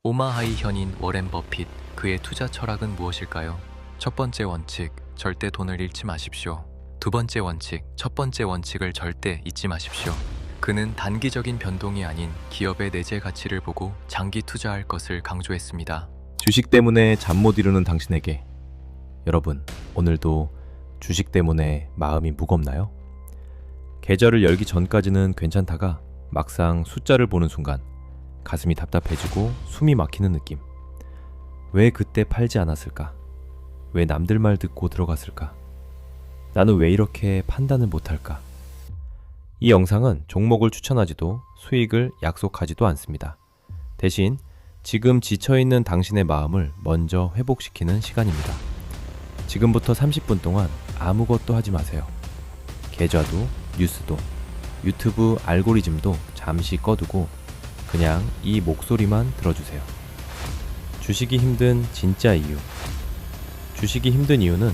오마하이 현인 워렌 버핏, 그의 투자 철학은 무엇일까요? 첫 번째 원칙, 절대 돈을 잃지 마십시오. 두 번째 원칙, 첫 번째 원칙을 절대 잊지 마십시오. 그는 단기적인 변동이 아닌 기업의 내재 가치를 보고 장기 투자할 것을 강조했습니다. 주식 때문에 잠 못 이루는 당신에게, 여러분, 오늘도 주식 때문에 마음이 무겁나요? 계좌를 열기 전까지는 괜찮다가 막상 숫자를 보는 순간 가슴이 답답해지고 숨이 막히는 느낌. 왜 그때 팔지 않았을까? 왜 남들 말 듣고 들어갔을까? 나는 왜 이렇게 판단을 못할까? 이 영상은 종목을 추천하지도 수익을 약속하지도 않습니다. 대신 지금 지쳐있는 당신의 마음을 먼저 회복시키는 시간입니다. 지금부터 30분 동안 아무것도 하지 마세요. 계좌도, 뉴스도, 유튜브 알고리즘도 잠시 꺼두고 그냥 이 목소리만 들어주세요. 주식이 힘든 진짜 이유. 주식이 힘든 이유는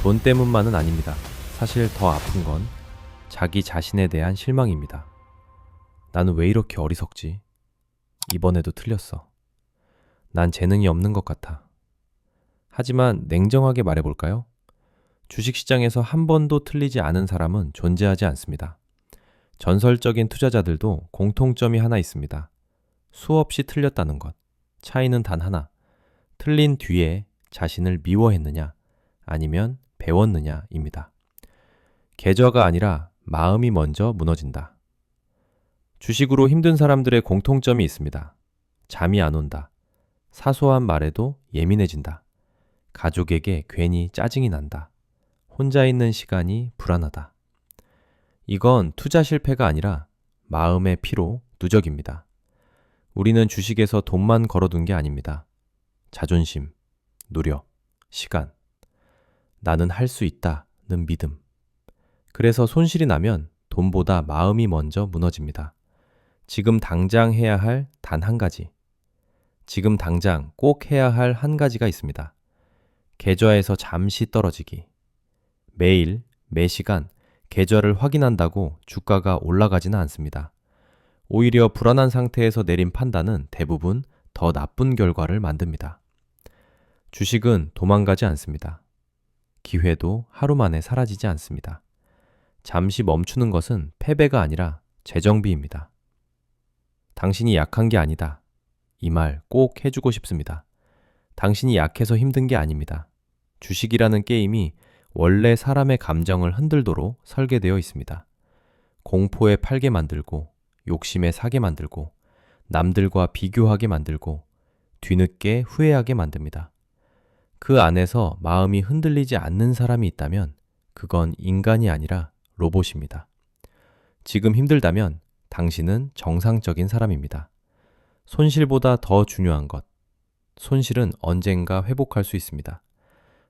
돈 때문만은 아닙니다. 사실 더 아픈 건 자기 자신에 대한 실망입니다. 나는 왜 이렇게 어리석지? 이번에도 틀렸어. 난 재능이 없는 것 같아. 하지만 냉정하게 말해볼까요? 주식시장에서 한 번도 틀리지 않은 사람은 존재하지 않습니다. 전설적인 투자자들도 공통점이 하나 있습니다. 수없이 틀렸다는 것. 차이는 단 하나. 틀린 뒤에 자신을 미워했느냐, 아니면 배웠느냐입니다. 계좌가 아니라 마음이 먼저 무너진다. 주식으로 힘든 사람들의 공통점이 있습니다. 잠이 안 온다. 사소한 말에도 예민해진다. 가족에게 괜히 짜증이 난다. 혼자 있는 시간이 불안하다. 이건 투자 실패가 아니라 마음의 피로 누적입니다. 우리는 주식에서 돈만 걸어둔 게 아닙니다. 자존심, 노력, 시간. 나는 할 수 있다는 믿음. 그래서 손실이 나면 돈보다 마음이 먼저 무너집니다. 지금 당장 해야 할 단 한 가지. 지금 당장 꼭 해야 할 한 가지가 있습니다. 계좌에서 잠시 떨어지기. 매일, 매시간 계좌를 확인한다고 주가가 올라가지는 않습니다. 오히려 불안한 상태에서 내린 판단은 대부분 더 나쁜 결과를 만듭니다. 주식은 도망가지 않습니다. 기회도 하루 만에 사라지지 않습니다. 잠시 멈추는 것은 패배가 아니라 재정비입니다. 당신이 약한 게 아니다. 이 말 꼭 해주고 싶습니다. 당신이 약해서 힘든 게 아닙니다. 주식이라는 게임이 원래 사람의 감정을 흔들도록 설계되어 있습니다. 공포에 팔게 만들고, 욕심에 사게 만들고, 남들과 비교하게 만들고, 뒤늦게 후회하게 만듭니다. 그 안에서 마음이 흔들리지 않는 사람이 있다면 그건 인간이 아니라 로봇입니다. 지금 힘들다면 당신은 정상적인 사람입니다. 손실보다 더 중요한 것. 손실은 언젠가 회복할 수 있습니다.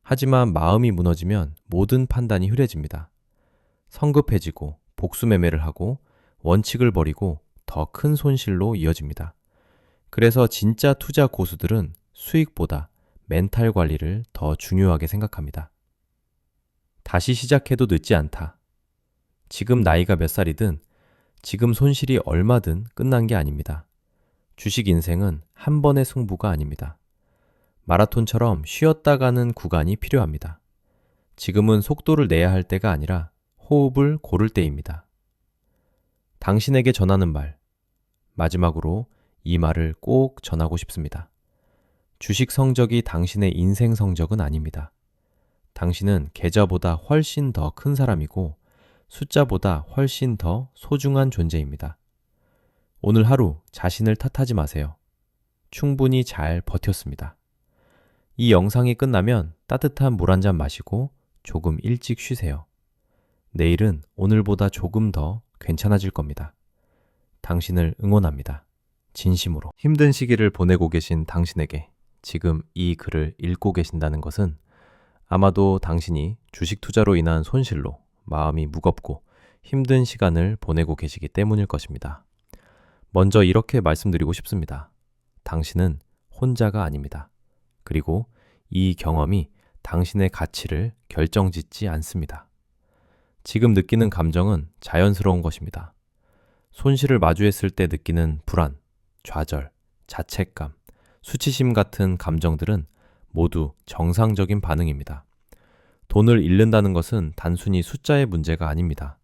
하지만 마음이 무너지면 모든 판단이 흐려집니다. 성급해지고 복수매매를 하고 원칙을 버리고 더 큰 손실로 이어집니다. 그래서 진짜 투자 고수들은 수익보다 멘탈 관리를 더 중요하게 생각합니다. 다시 시작해도 늦지 않다. 지금 나이가 몇 살이든 지금 손실이 얼마든 끝난 게 아닙니다. 주식 인생은 한 번의 승부가 아닙니다. 마라톤처럼 쉬었다 가는 구간이 필요합니다. 지금은 속도를 내야 할 때가 아니라 호흡을 고를 때입니다. 당신에게 전하는 말, 마지막으로 이 말을 꼭 전하고 싶습니다. 주식 성적이 당신의 인생 성적은 아닙니다. 당신은 계좌보다 훨씬 더 큰 사람이고 숫자보다 훨씬 더 소중한 존재입니다. 오늘 하루 자신을 탓하지 마세요. 충분히 잘 버텼습니다. 이 영상이 끝나면 따뜻한 물 한 잔 마시고 조금 일찍 쉬세요. 내일은 오늘보다 조금 더 괜찮아질 겁니다. 당신을 응원합니다. 진심으로. 힘든 시기를 보내고 계신 당신에게 지금 이 글을 읽고 계신다는 것은 아마도 당신이 주식 투자로 인한 손실로 마음이 무겁고 힘든 시간을 보내고 계시기 때문일 것입니다. 먼저 이렇게 말씀드리고 싶습니다. 당신은 혼자가 아닙니다. 그리고 이 경험이 당신의 가치를 결정짓지 않습니다. 지금 느끼는 감정은 자연스러운 것입니다. 손실을 마주했을 때 느끼는 불안, 좌절, 자책감, 수치심 같은 감정들은 모두 정상적인 반응입니다. 돈을 잃는다는 것은 단순히 숫자의 문제가 아닙니다.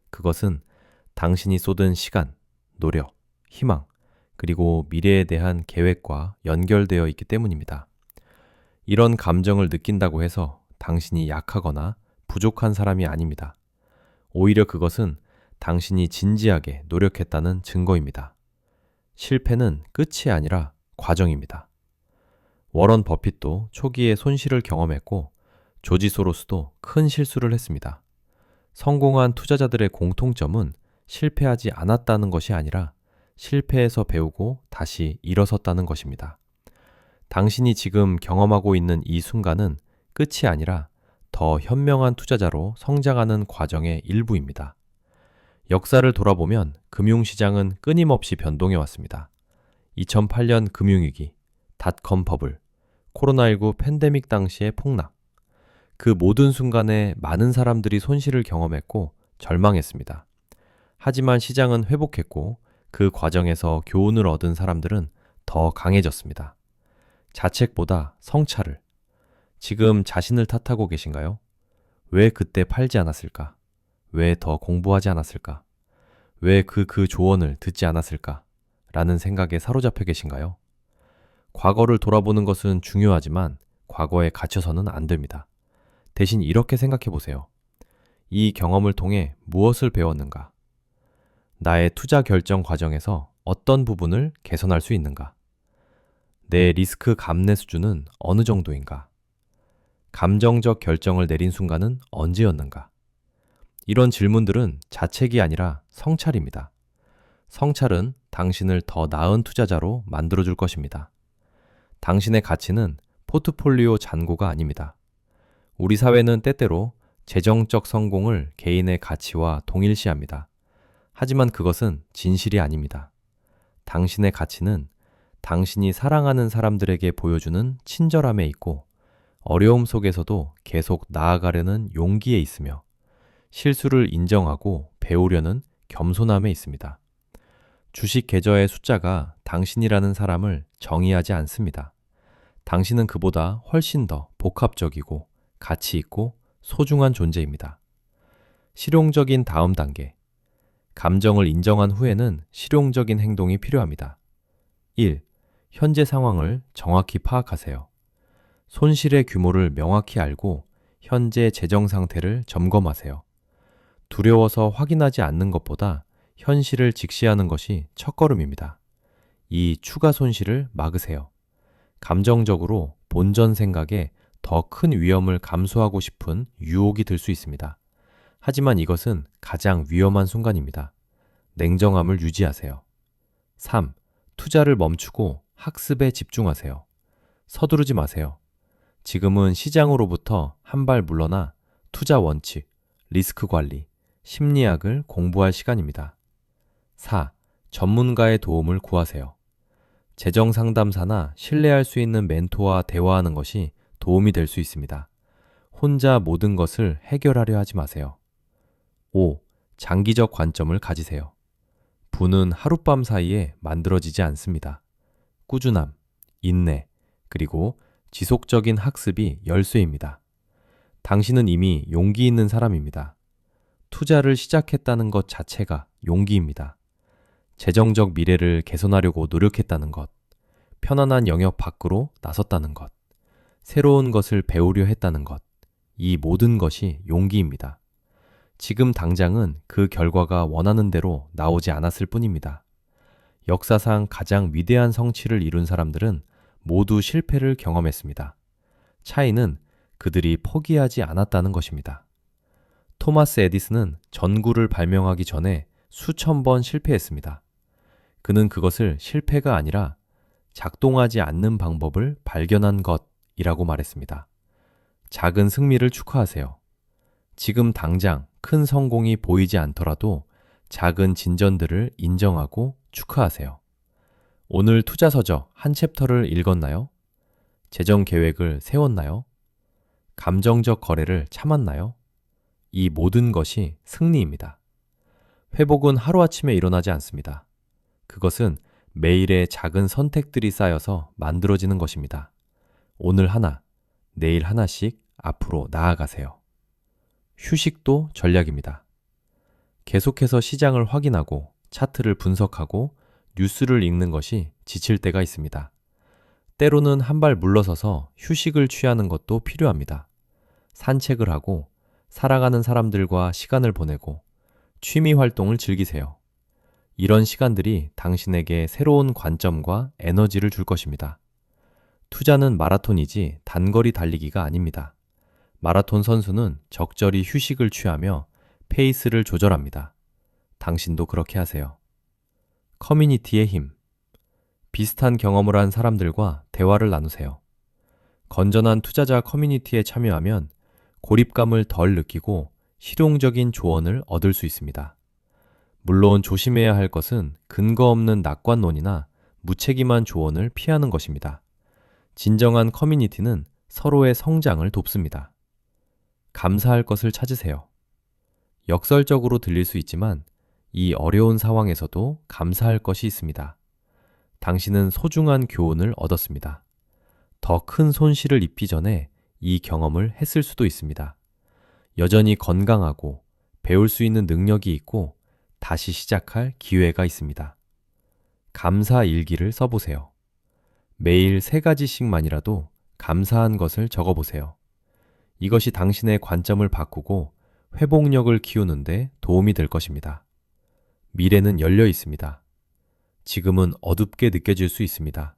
그것은 당신이 쏟은 시간, 노력, 희망, 그리고 미래에 대한 계획과 연결되어 있기 때문입니다. 이런 감정을 느낀다고 해서 당신이 약하거나 부족한 사람이 아닙니다. 오히려 그것은 당신이 진지하게 노력했다는 증거입니다. 실패는 끝이 아니라 과정입니다. 워런 버핏도 초기에 손실을 경험했고 조지 소로스도 큰 실수를 했습니다. 성공한 투자자들의 공통점은 실패하지 않았다는 것이 아니라 실패에서 배우고 다시 일어섰다는 것입니다. 당신이 지금 경험하고 있는 이 순간은 끝이 아니라 더 현명한 투자자로 성장하는 과정의 일부입니다. 역사를 돌아보면 금융시장은 끊임없이 변동해 왔습니다. 2008년 금융위기, 닷컴 버블, 코로나19 팬데믹 당시의 폭락. 그 모든 순간에 많은 사람들이 손실을 경험했고 절망했습니다. 하지만 시장은 회복했고 그 과정에서 교훈을 얻은 사람들은 더 강해졌습니다. 자책보다 성찰을. 지금 자신을 탓하고 계신가요? 왜 그때 팔지 않았을까? 왜 더 공부하지 않았을까? 왜 그 조언을 듣지 않았을까? 라는 생각에 사로잡혀 계신가요? 과거를 돌아보는 것은 중요하지만 과거에 갇혀서는 안 됩니다. 대신 이렇게 생각해 보세요. 이 경험을 통해 무엇을 배웠는가? 나의 투자 결정 과정에서 어떤 부분을 개선할 수 있는가? 내 리스크 감내 수준은 어느 정도인가? 감정적 결정을 내린 순간은 언제였는가? 이런 질문들은 자책이 아니라 성찰입니다. 성찰은 당신을 더 나은 투자자로 만들어줄 것입니다. 당신의 가치는 포트폴리오 잔고가 아닙니다. 우리 사회는 때때로 재정적 성공을 개인의 가치와 동일시합니다. 하지만 그것은 진실이 아닙니다. 당신의 가치는 당신이 사랑하는 사람들에게 보여주는 친절함에 있고 어려움 속에서도 계속 나아가려는 용기에 있으며 실수를 인정하고 배우려는 겸손함에 있습니다. 주식 계좌의 숫자가 당신이라는 사람을 정의하지 않습니다. 당신은 그보다 훨씬 더 복합적이고 가치 있고 소중한 존재입니다. 실용적인 다음 단계. 감정을 인정한 후에는 실용적인 행동이 필요합니다. 1. 현재 상황을 정확히 파악하세요. 손실의 규모를 명확히 알고 현재 재정 상태를 점검하세요. 두려워서 확인하지 않는 것보다 현실을 직시하는 것이 첫걸음입니다. 이 추가 손실을 막으세요. 감정적으로 본전 생각에 더 큰 위험을 감수하고 싶은 유혹이 들 수 있습니다. 하지만 이것은 가장 위험한 순간입니다. 냉정함을 유지하세요. 3. 투자를 멈추고 학습에 집중하세요. 서두르지 마세요. 지금은 시장으로부터 한 발 물러나 투자 원칙, 리스크 관리, 심리학을 공부할 시간입니다. 4. 전문가의 도움을 구하세요. 재정 상담사나 신뢰할 수 있는 멘토와 대화하는 것이 도움이 될 수 있습니다. 혼자 모든 것을 해결하려 하지 마세요. 5. 장기적 관점을 가지세요. 부는 하룻밤 사이에 만들어지지 않습니다. 꾸준함, 인내, 그리고 지속적인 학습이 열쇠입니다. 당신은 이미 용기 있는 사람입니다. 투자를 시작했다는 것 자체가 용기입니다. 재정적 미래를 개선하려고 노력했다는 것, 편안한 영역 밖으로 나섰다는 것, 새로운 것을 배우려 했다는 것, 이 모든 것이 용기입니다. 지금 당장은 그 결과가 원하는 대로 나오지 않았을 뿐입니다. 역사상 가장 위대한 성취를 이룬 사람들은 모두 실패를 경험했습니다. 차이는 그들이 포기하지 않았다는 것입니다. 토마스 에디슨은 전구를 발명하기 전에 수천 번 실패했습니다. 그는 그것을 실패가 아니라 작동하지 않는 방법을 발견한 것이라고 말했습니다. 작은 승리를 축하하세요. 지금 당장 큰 성공이 보이지 않더라도 작은 진전들을 인정하고 축하하세요. 오늘 투자서적 한 챕터를 읽었나요? 재정 계획을 세웠나요? 감정적 거래를 참았나요? 이 모든 것이 승리입니다. 회복은 하루아침에 일어나지 않습니다. 그것은 매일의 작은 선택들이 쌓여서 만들어지는 것입니다. 오늘 하나, 내일 하나씩 앞으로 나아가세요. 휴식도 전략입니다. 계속해서 시장을 확인하고 차트를 분석하고 뉴스를 읽는 것이 지칠 때가 있습니다. 때로는 한 발 물러서서 휴식을 취하는 것도 필요합니다. 산책을 하고 사랑하는 사람들과 시간을 보내고 취미 활동을 즐기세요. 이런 시간들이 당신에게 새로운 관점과 에너지를 줄 것입니다. 투자는 마라톤이지 단거리 달리기가 아닙니다. 마라톤 선수는 적절히 휴식을 취하며 페이스를 조절합니다. 당신도 그렇게 하세요. 커뮤니티의 힘. 비슷한 경험을 한 사람들과 대화를 나누세요. 건전한 투자자 커뮤니티에 참여하면 고립감을 덜 느끼고 실용적인 조언을 얻을 수 있습니다. 물론 조심해야 할 것은 근거 없는 낙관론이나 무책임한 조언을 피하는 것입니다. 진정한 커뮤니티는 서로의 성장을 돕습니다. 감사할 것을 찾으세요. 역설적으로 들릴 수 있지만 이 어려운 상황에서도 감사할 것이 있습니다. 당신은 소중한 교훈을 얻었습니다. 더 큰 손실을 입기 전에 이 경험을 했을 수도 있습니다. 여전히 건강하고 배울 수 있는 능력이 있고 다시 시작할 기회가 있습니다. 감사 일기를 써보세요. 매일 3가지씩만이라도 감사한 것을 적어보세요. 이것이 당신의 관점을 바꾸고 회복력을 키우는데 도움이 될 것입니다. 미래는 열려 있습니다. 지금은 어둡게 느껴질 수 있습니다.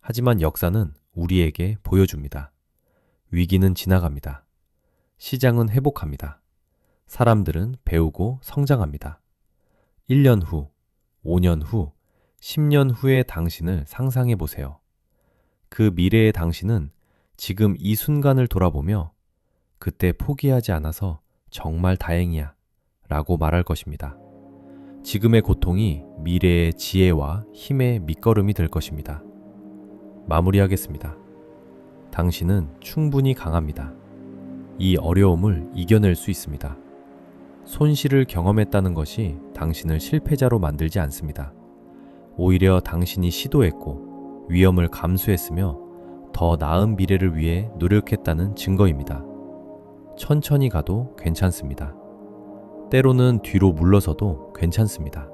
하지만 역사는 우리에게 보여줍니다. 위기는 지나갑니다. 시장은 회복합니다. 사람들은 배우고 성장합니다. 1년 후, 5년 후, 10년 후의 당신을 상상해 보세요. 그 미래의 당신은 지금 이 순간을 돌아보며 그때 포기하지 않아서 정말 다행이야 라고 말할 것입니다. 지금의 고통이 미래의 지혜와 힘의 밑거름이 될 것입니다. 마무리하겠습니다. 당신은 충분히 강합니다. 이 어려움을 이겨낼 수 있습니다. 손실을 경험했다는 것이 당신을 실패자로 만들지 않습니다. 오히려 당신이 시도했고 위험을 감수했으며 더 나은 미래를 위해 노력했다는 증거입니다. 천천히 가도 괜찮습니다. 때로는 뒤로 물러서도 괜찮습니다.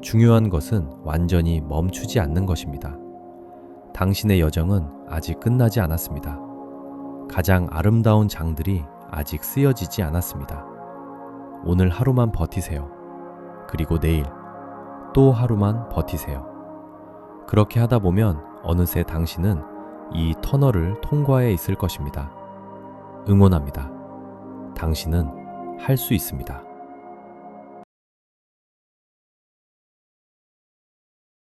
중요한 것은 완전히 멈추지 않는 것입니다. 당신의 여정은 아직 끝나지 않았습니다. 가장 아름다운 장들이 아직 쓰여지지 않았습니다. 오늘 하루만 버티세요. 그리고 내일 또 하루만 버티세요. 그렇게 하다 보면 어느새 당신은 이 터널을 통과해 있을 것입니다. 응원합니다. 당신은 할 수 있습니다.